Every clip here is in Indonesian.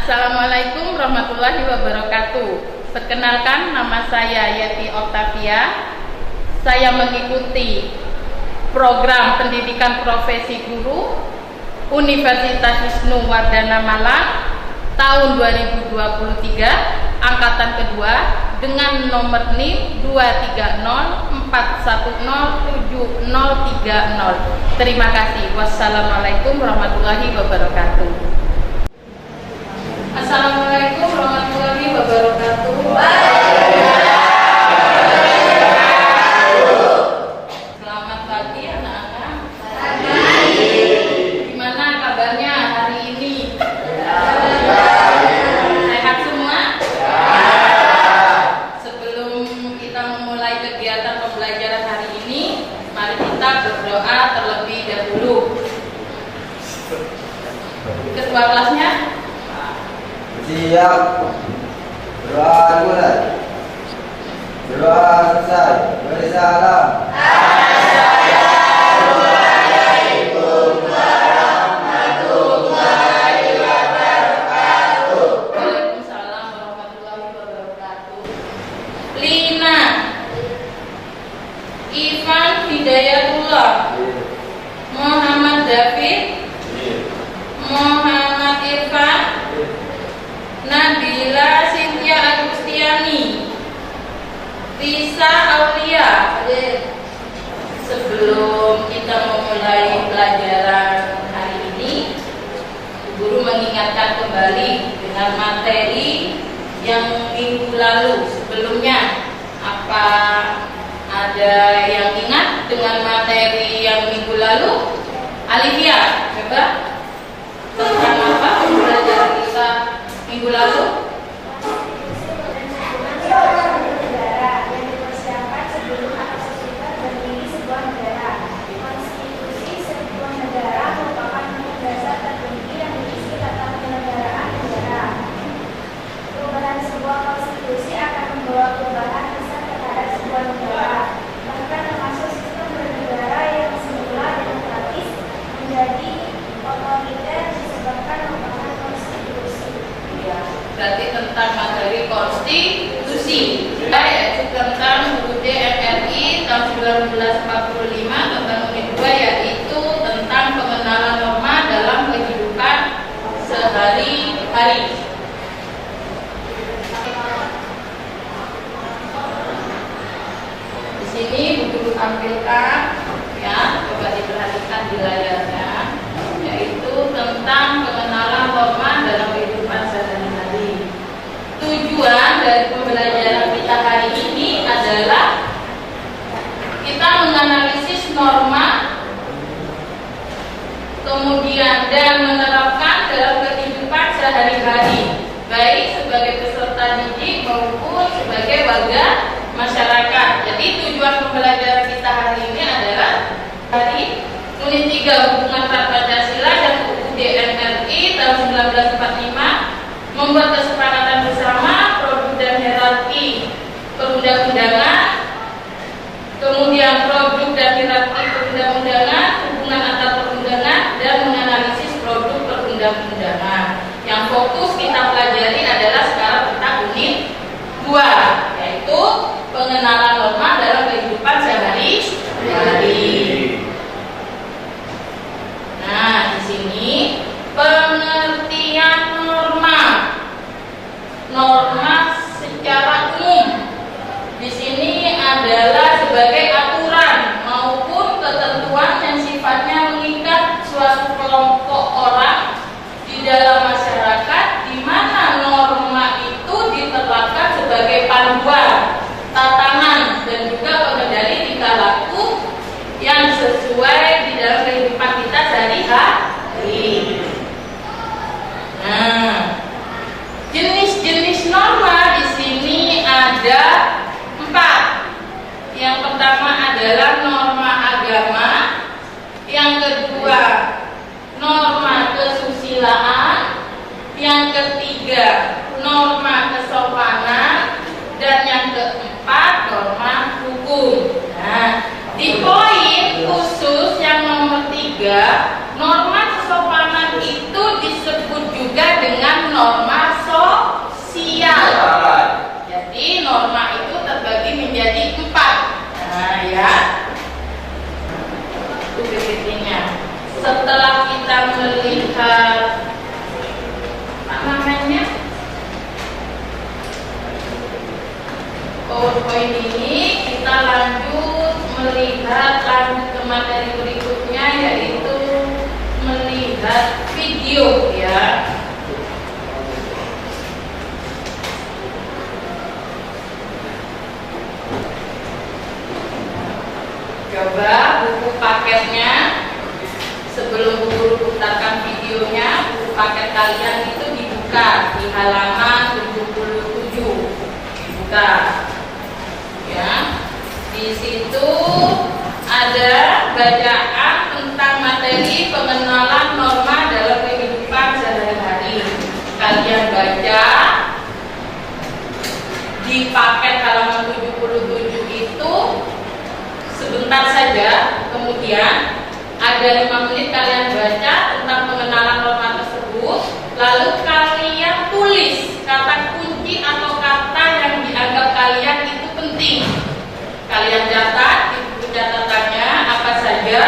Assalamualaikum warahmatullahi wabarakatuh. Perkenalkan, nama saya Yeti Oktavia. Saya mengikuti program pendidikan profesi guru Universitas Wisnuwardana Malang tahun 2023, angkatan kedua, dengan nomor NIM 230410730. Terima kasih. Wassalamualaikum warahmatullahi wabarakatuh. Assalamualaikum warahmatullahi wabarakatuh. Selamat pagi anak-anak. Gimana kabarnya hari ini? Sehat semua? Sebelum kita memulai kegiatan pembelajaran hari ini, mari kita berdoa terlebih dahulu. Ketua kelasnya? Siap. Doa dimulai. Doa selesai. Beri salam. Assalamualaikum warahmatullahi wabarakatuh. Waalaikumsalam warahmatullahi wabarakatuh. Lina, Ivan Hidayatullah, Muhammad David, Muhammad Irfan, Nabila Cynthia Agustiani, Risa Aulia. Sebelum kita memulai pelajaran hari ini, guru mengingatkan kembali dengan materi yang minggu lalu sebelumnya. Apa ada yang ingat dengan materi yang minggu lalu? Alivia, coba tentang apa pembelajaran kita minggu lalu? Negara yang dipersiapkan sebelum atau sesudah berdiri sebuah negara. Konstitusi sebuah negara merupakan hukum dasar tertinggi yang berisi tata kenegaraan negara. Perubahan sebuah konstitusi akan membawa perubahan besar terhadap sebuah negara, bahkan termasuk sistem bernegara yang semula demokratis menjadi otoriter disebabkan perubahan konstitusi. Ya, berarti tentang materi konstitusi, yaitu tentang UUD RI tahun 1945, tentang unit 2, yaitu tentang pengenalan norma dalam kehidupan sehari-hari. Di sini Guru tampilkan, ya, coba diperhatikan di layarnya, yaitu tentang pengenalan norma dalam kehidupan sehari-hari. Tujuan dari pembelajaran kita hari ini adalah kita menganalisis norma, kemudian dan menerapkan dalam kehidupan sehari-hari, baik sebagai peserta didik maupun sebagai warga masyarakat. Jadi tujuan pembelajaran kita hari ini adalah dari unit 3 hubungan Pancasila dan UUD RI tahun 1945, membuat kesepakatan bersama produk dan hierarki perundang-undangan, kemudian produk dan hierarki perundang-undangan, hubungan antar perundangan, dan menganalisis produk perundang-undangan. Yang fokus kita pelajari adalah sekarang tentang unit 2, yaitu pengenalan norma dalam kehidupan sehari-hari. Nah, di sini pengertian norma. Norma secara umum di sini adalah sebagai aturan maupun ketentuan yang sifatnya mengikat suatu kelompok orang di dalam masyarakat, di mana norma itu diterapkan sebagai panduan, tatanan paket kalian itu dibuka di halaman 77. Dibuka. Ya. Di situ ada bacaan tentang materi pengenalan norma dalam kehidupan sehari-hari. Kalian baca di paket halaman 77 itu sebentar saja, kemudian ada 5 menit kalian baca tentang pengenalan norma tersebut, lalu kalian tulis kata kunci atau kata yang dianggap kalian itu penting. Kalian catat di buku catatannya apa saja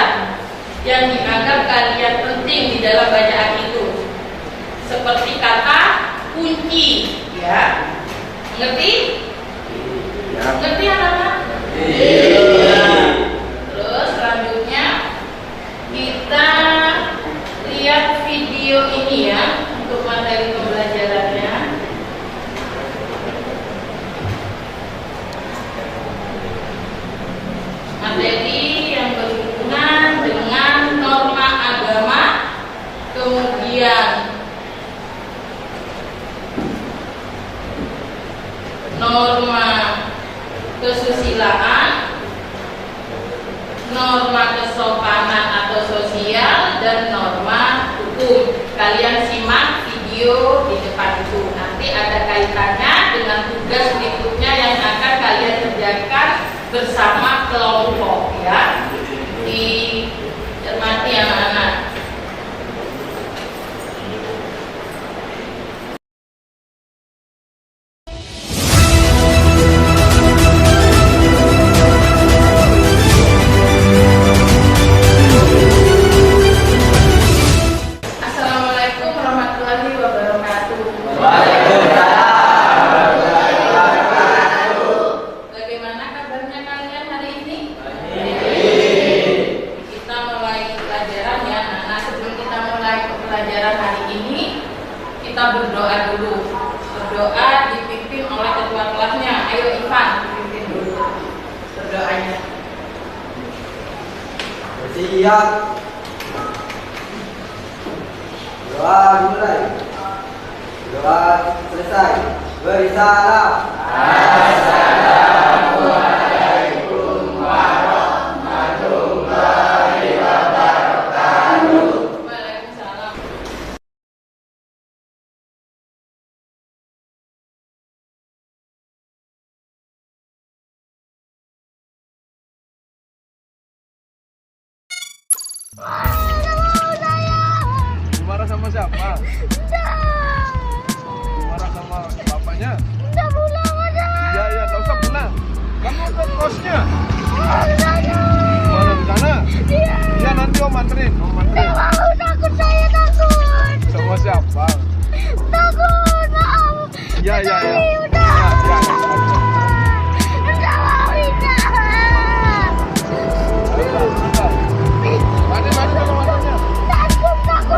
yang dianggap kalian penting di dalam bacaan itu. Seperti kata kunci, ya. Ngerti? Ngerti anak-anak? Iya. Terus selanjutnya kita lihat video ini ya untuk materi pembelajarannya. Materi yang berhubungan dengan norma agama, kemudian norma kesusilaan, norma kesopanan atau sosial, dan norma hukum. Kalian simak video di depan itu. Nanti ada kaitannya dengan tugas berikutnya yang akan kalian kerjakan bersama kelompok, ya. Dicermati anak-anak. Assalamualaikum warahmatullahi wabarakatuh. Bagaimana kabarnya kalian hari ini? Kita mulai pelajaran ya. Nah, sebelum kita mulai pelajaran hari ini, kita berdoa dulu. Berdoa dipimpin oleh ketua kelasnya. Ayo Ivan, dipimpin dulu berdoanya. Bersiap. Doa dimulai. Doa selesai. Beri salam. Assalamualaikum warahmatullahi wabarakatuh. Waalaikumsalam. Marah sama siapa? Marah sama bapaknya? Udah pulang aja. Iya, iya, tak usah pulang. Kamu ke kosnya? Mana Mana di sana? Iya. Iya, nanti om anterin. Nggak mau, takut, saya takut. Sama siapa? Takut, maaf. Iya, iya, iya. Udah. Iya, iya. Nggak mau, Ina. Mari, mari, kalau matanya. Takut. Maaf,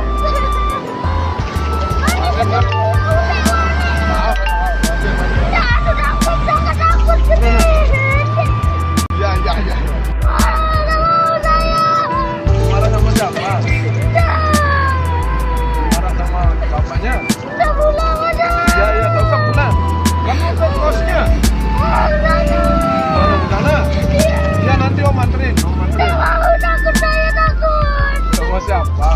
Jangan takut, sedih. iya, iya, iya. Nggak mau, saya. Marah sama siapa? Marah sama bapaknya? Udah pulang aja. Iya, iya, tak usah pulang. Kamu ke kosnya? Mana di sana? Iya, nanti om anterin. Nggak mau, takut, saya takut. Sama siapa?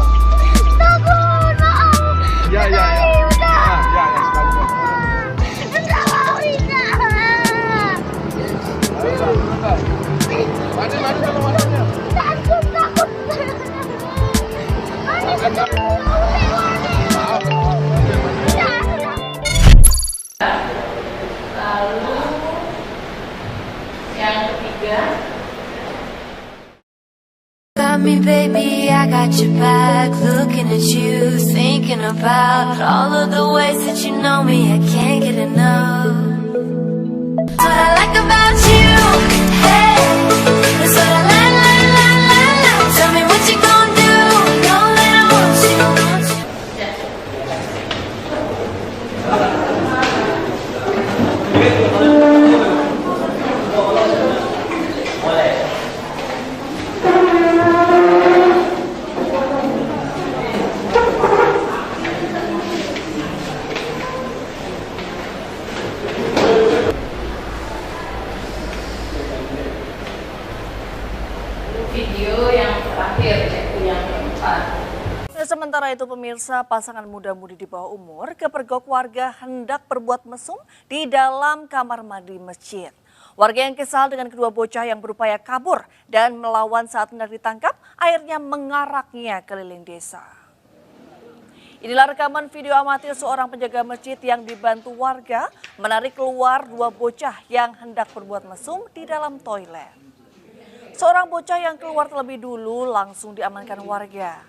Takut, maaf. Iya, iya, iya. Udah. Iya, iya, sekali. Nggak mau, Ina. Mari, mari, kalau matanya. Takut. Maaf. Lalu yang ketiga, Got me, baby, I got your back. Looking at you, thinking about all of the ways that you know me. I can't get enough. What I like about you, hey, that's what I like. Tell me what you gonna do. Know that I want you. ya. Sementara itu pemirsa, pasangan muda-mudi di bawah umur kepergok warga hendak berbuat mesum di dalam kamar mandi masjid. Warga yang kesal dengan kedua bocah yang berupaya kabur dan melawan saat hendak ditangkap, akhirnya mengaraknya keliling desa. Inilah rekaman video amatir seorang penjaga masjid yang dibantu warga menarik keluar dua bocah yang hendak berbuat mesum di dalam toilet. Seorang bocah yang keluar terlebih dulu langsung diamankan warga.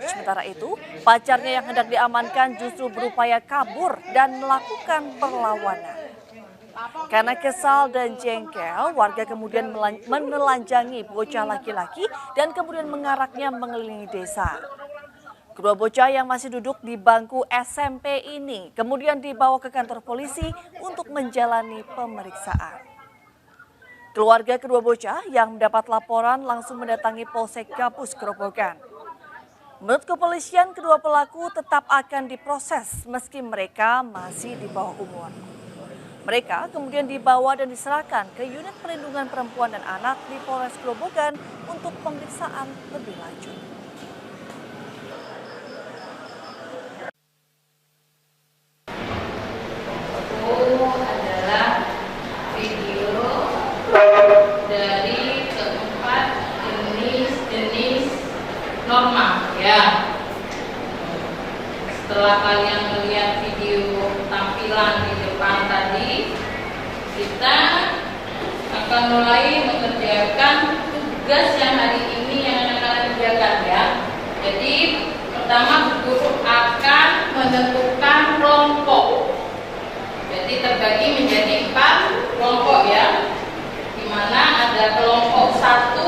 Sementara itu, pacarnya yang hendak diamankan justru berupaya kabur dan melakukan perlawanan. Karena kesal dan jengkel, warga kemudian menelanjangi bocah laki-laki dan kemudian mengaraknya mengelilingi desa. Kedua bocah yang masih duduk di bangku SMP ini kemudian dibawa ke kantor polisi untuk menjalani pemeriksaan. Keluarga kedua bocah yang mendapat laporan langsung mendatangi Polsek Gabus Grobogan. Menurut kepolisian, kedua pelaku tetap akan diproses meski mereka masih di bawah umur. Mereka kemudian dibawa dan diserahkan ke unit perlindungan perempuan dan anak di Polres Grobogan untuk pemeriksaan lebih lanjut. Dari keempat jenis norma ya. Setelah kalian melihat video tampilan di depan tadi, kita akan mulai mengerjakan tugas yang hari ini yang akan kalian kerjakan ya. Jadi pertama guru akan menentukan kelompok. Jadi terbagi menjadi 4 kelompok ya. Mana ada kelompok 1,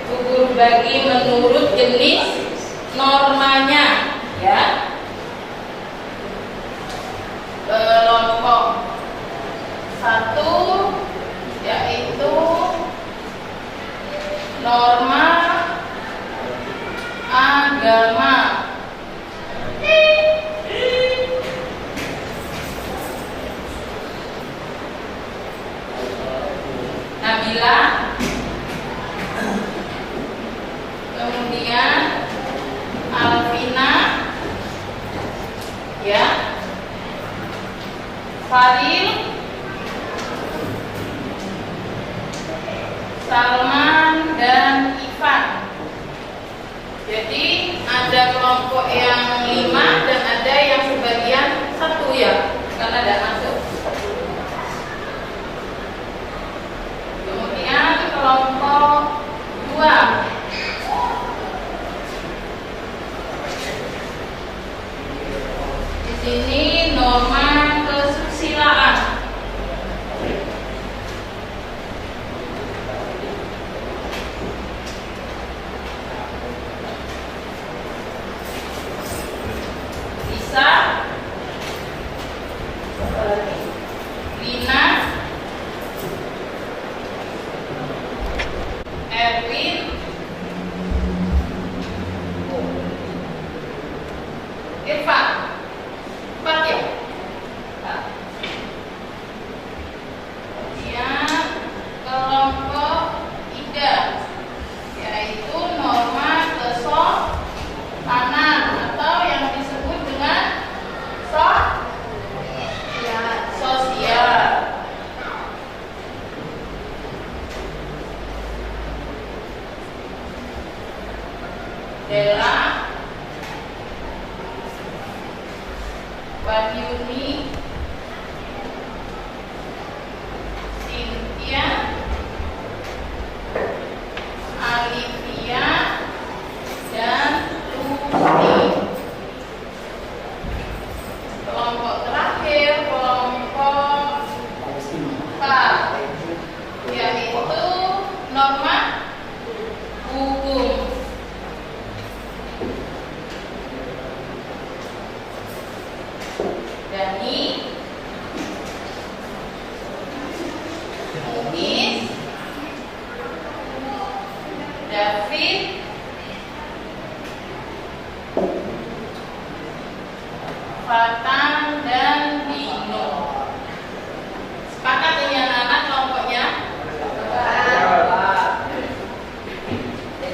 guru bagi menurut jenis normanya ya. Kelompok 1 yaitu norma agama. Nabila, kemudian Alvina, ya, Faril, Salman dan Ivan. Jadi ada kelompok yang 5 dan ada yang sebagian 1 ya, karena tidak masuk. Kelompok 2 di sini norma kesusilaan. Bisa Lina, Erwin, Irfan, 4 ya. Kemudian kelompok 3 yaitu norma kesopanan atau yang disebut dengan sosial. Dela, Wahyuni, Cynthia, Alivia, dan Tuti. Kelompok terakhir, kelompok 4, yaitu norma hukum. Dani, Muiz, David, Fatan, dan Dino. Sepakat ini anak-anak kelompoknya?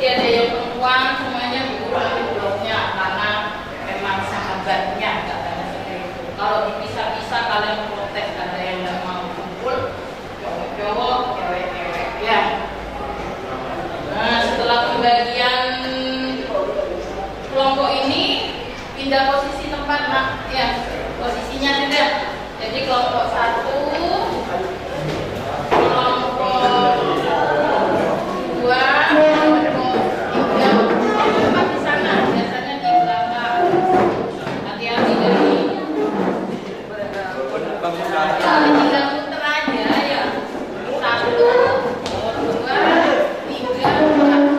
Jadi ada yang perempuan semuanya guru ambil bloknya karena posisi tempat ya posisinya tidak. Jadi kelompok 1, kelompok 2, kelompok 3, kelompok 4 di sana biasanya di belakang. Hati-hati dari tinggal muter aja ya. 1, 2, 3, 4.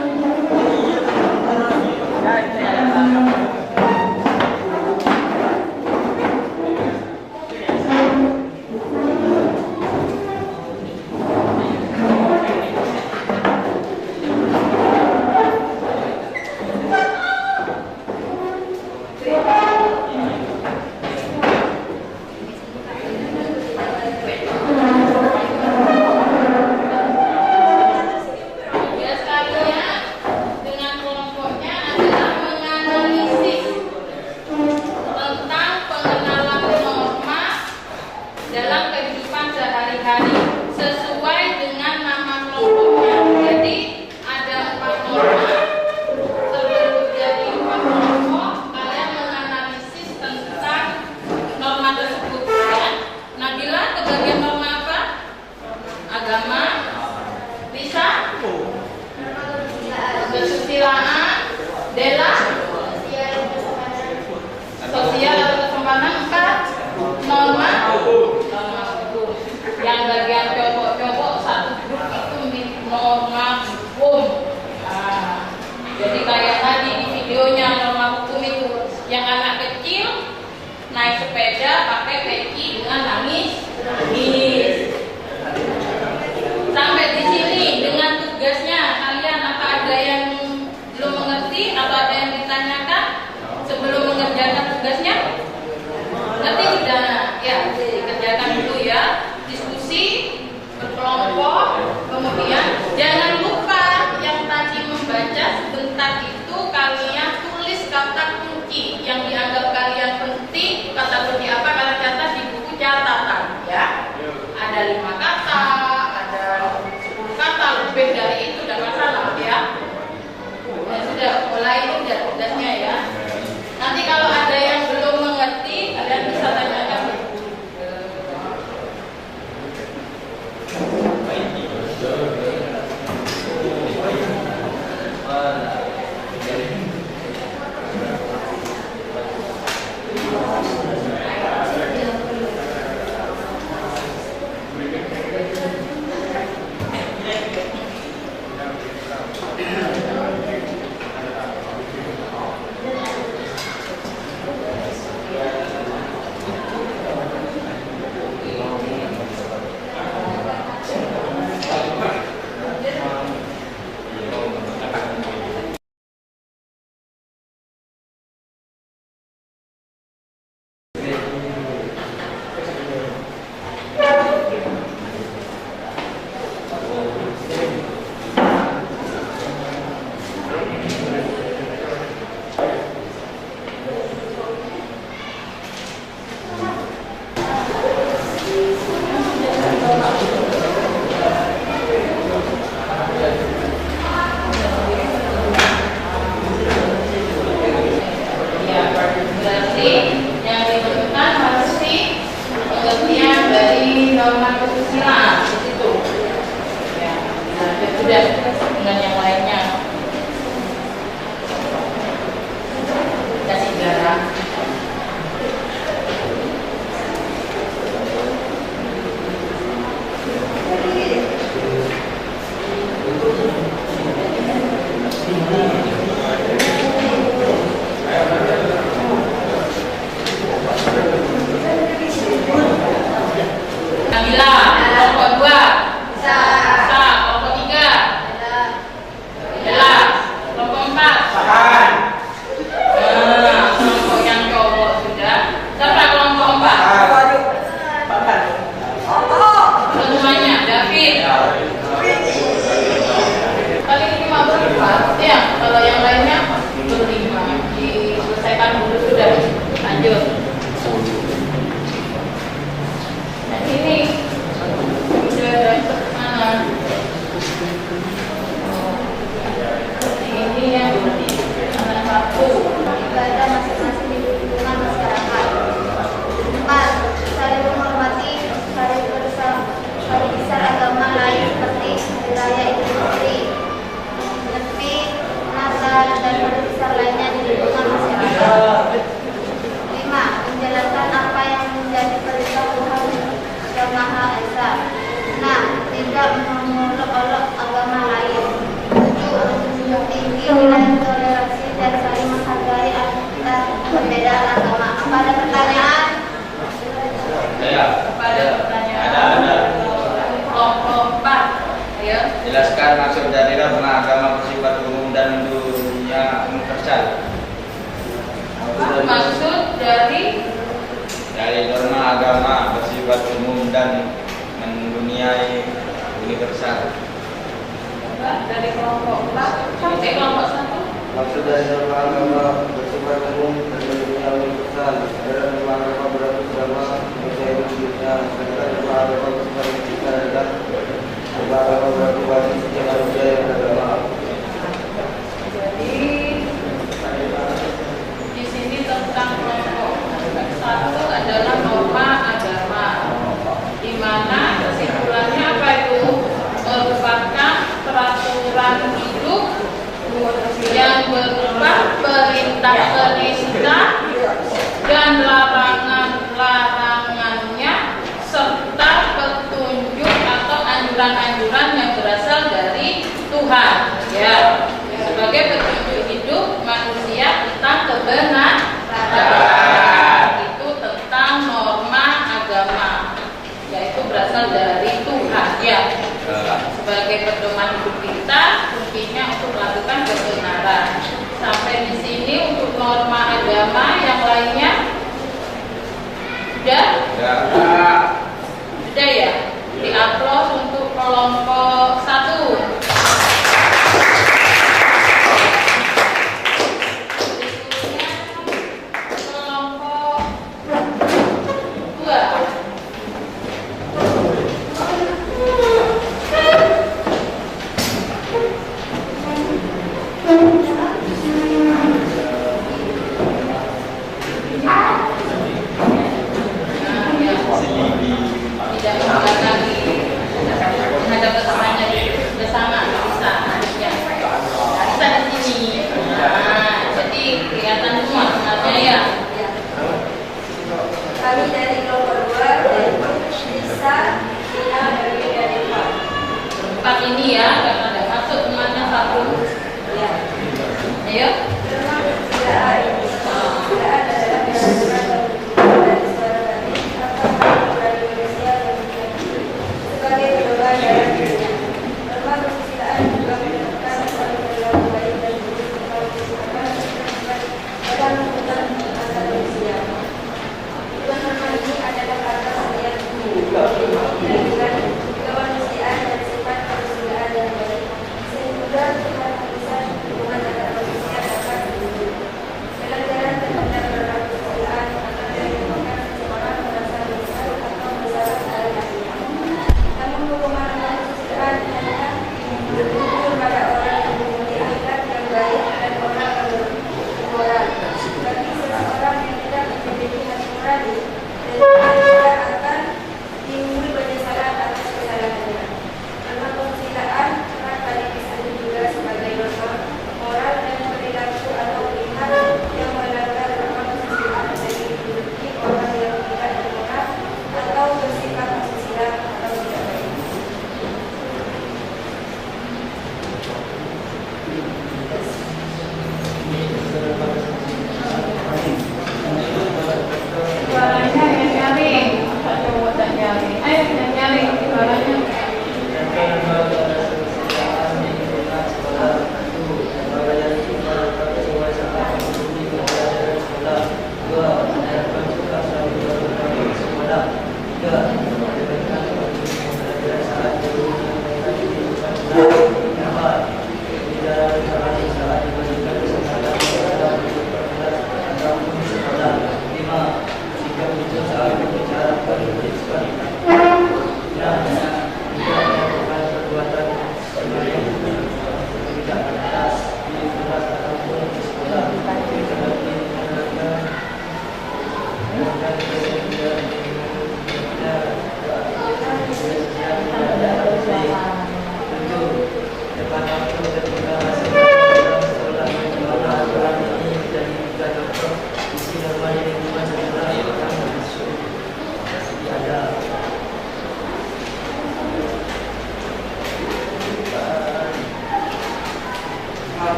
Tugas kalian dengan kelompoknya adalah menganalisis tentang pengenalan norma dalam kehidupan sehari-hari sesuai dengan nama kelompoknya. Jadi ada 4 norma. Sebelum jadi 4 kelompok, kalian menganalisis tentang norma tersebut. Ya. Nabila kebagian norma apa? Agama. Lisa? Kesusilaan. Dela? Sosial atau kesopanan. 4 norma hukum. Yang bagian cowok-cowok satu grup itu norma hukum. Jadi kayak tadi di videonya norma hukum itu yang anak kecil naik sepeda pakai peci dengan nangis. Sampai di sini dengan tugasnya kalian apa ada yang belum mengerti atau ada yang ditanyakan sebelum mengerjakan tugasnya? Ngerti tidak? Ya, dikerjakan dulu ya. Diskusi berkelompok. Kemudian jangan lupa yang tadi membaca sebentar itu kalian tulis kata kunci yang dianggap kalian penting. Kata kunci apa? Kalian catat di buku catatan ya. Apa ada pertanyaan? Pada pertanyaan. Ada. Kelompok 4. Ayo. Jelaskan maksud dari norma agama bersifat umum dan dunia universal. Maksud dari Norma agama bersifat umum dan menduniai universal. dari kelompok 4 sampai kelompok 1. Maksud dari norma agama bersifat umum dan menduniai universal adalah norma agama berlaku selama manusia hidup di dunia, sedangkan norma agama bersifat universal adalah norma agama berlaku bagi setiap manusia yang beragama. Jadi di sini tentang kelompok 1 adalah norma agama, di mana kesimpulannya apa itu? Merupakan peraturan hidup yang berupa perintah-perintah dan larangan-larangannya serta petunjuk atau anjuran-anjuran yang berasal dari Tuhan. Ya, sebagai petunjuk hidup manusia tentang kebenaran. Itu tentang norma agama, yaitu berasal dari Tuhan. Ya, sebagai pedoman hidup kita, kuncinya untuk melakukan kebenaran. Sampai di sini untuk norma agama yang lainnya sudah? Sudah ya? Di-upload untuk kelompok 1. Tidak mengulangi menghadap ke temannya bersama bisa harusnya bisa di sini. Jadi kelihatan semua sebenarnya ya. Kami dari kelompok 2 dan bisa Ina dari 4 ini ya, karena ada masuk temannya 1. Ya. Ayo. Tidak ada dalam peraturan dari suara tadi atau peraturan Indonesia dan sebagai pedoman dalam dirinya. Norma kesusilaan juga menyebutkan saling berlaku baik dan buruk kalau disebutkan dalam hubungan antar manusia. Tujuan norma ini adalah atas niat umum, dengan kemanusiaan dan sifat kesusilaan yang baik.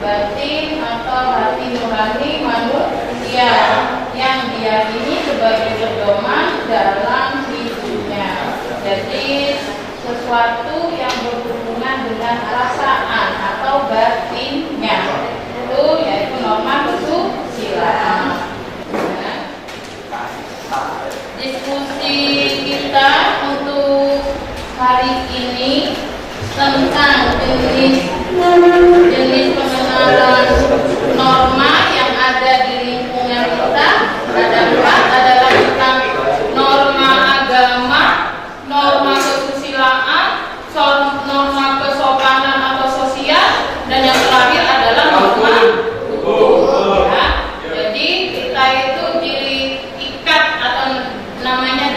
batin atau hati nurani manusia yang diyakini sebagai pedoman dalam hidupnya. Jadi sesuatu yang berhubungan dengan perasaan atau batinnya itu yaitu norma kesusilaan. Diskusi kita untuk hari ini tentang jenis pengenalan norma yang ada di lingkungan kita ada 4, adalah tentang norma agama, norma kesusilaan, norma kesopanan atau sosial, dan yang terakhir adalah norma hukum. Ya. Jadi kita itu diikat atau namanya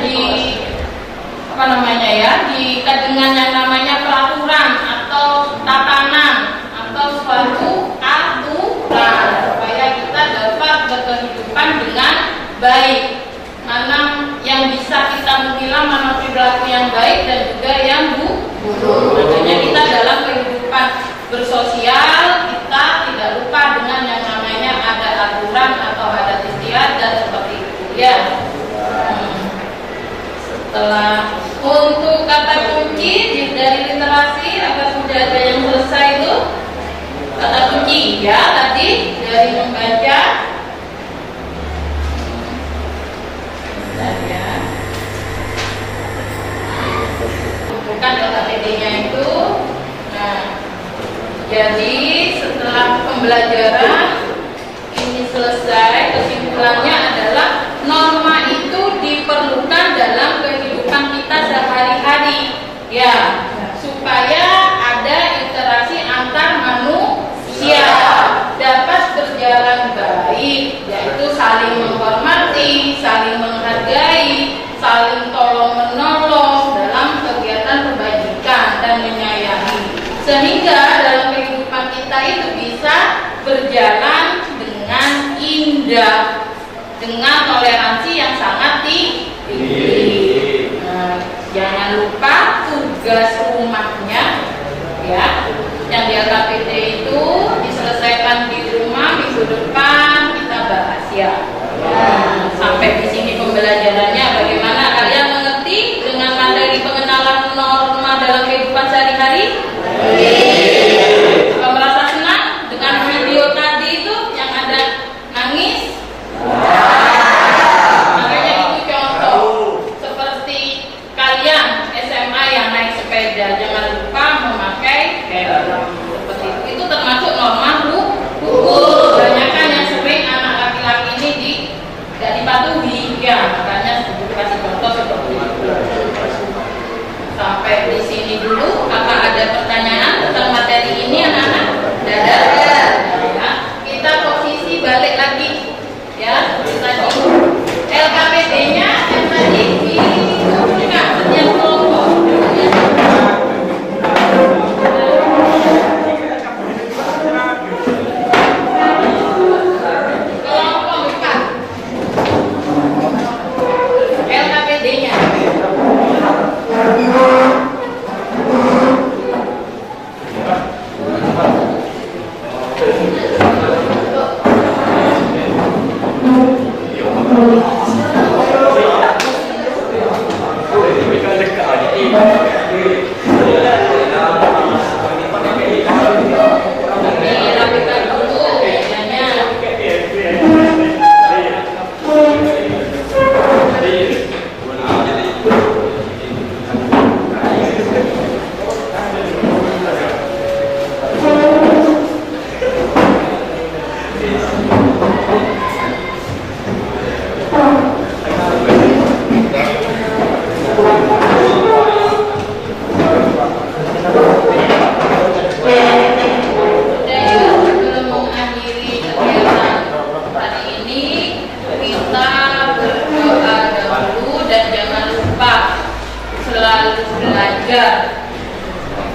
diikat dengan yang namanya peraturan atau tatanan atau suatu aturan supaya kita dapat berkehidupan dengan baik. Mana yang bisa kita memilah mana perilaku yang baik dan juga yang buruk. Makanya kita dalam kehidupan bersosial kita tidak lupa dengan yang namanya ada aturan atau adat istiadat seperti itu ya. Setelah untuk kata kunci dari literasi apa sudah ada yang selesai itu kata kunci ya tadi dari membaca ya. Bukan LKPD-nya itu. Nah, jadi setelah pembelajaran ini selesai, kesimpulannya adalah norma itu diperlukan dalam kehidupan kita sehari-hari ya, supaya ada interaksi antar manusia dapat berjalan baik, yaitu saling menghormati, saling menghargai, saling tolong-menolong dalam kegiatan kebajikan dan menyayangi, sehingga dalam kehidupan kita itu bisa berjalan dengan indah, dengan toleransi yang sangat tinggi. Nah, jangan lupa tugas rumahnya ya, yang di LKPD itu diselesaikan di rumah minggu depan kita bahas ya. Nah, sampai di sini pembelajarannya bagaimana kalian mengerti dengan materi pengenalan norma dalam kehidupan sehari-hari? Apa merasa senang dengan video tadi itu yang ada nangis? Makanya itu contoh seperti kalian SMA yang naik sepeda, jangan lupa memakai helm seperti itu. Itu termasuk norma hukum. Banyak kan yang sering anak laki-laki ini tidak dipatuhi ya, makanya kasih contoh seperti itu. Sampai di sini dulu. Apa ada pertanyaan tentang materi ini anak-anak? Tidak ada. Ya. Kita posisi balik lagi ya, tadi LKPD-nya yang tadi dibuka setiap kelompok ya. Kelompok buka LKPD-nya.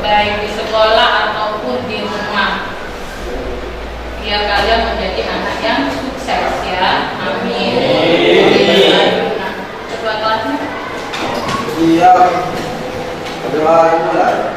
Baik di sekolah ataupun di rumah, biar kalian menjadi anak yang sukses ya. Amin. Ketua kelasnya? Iya. Kedua bulan.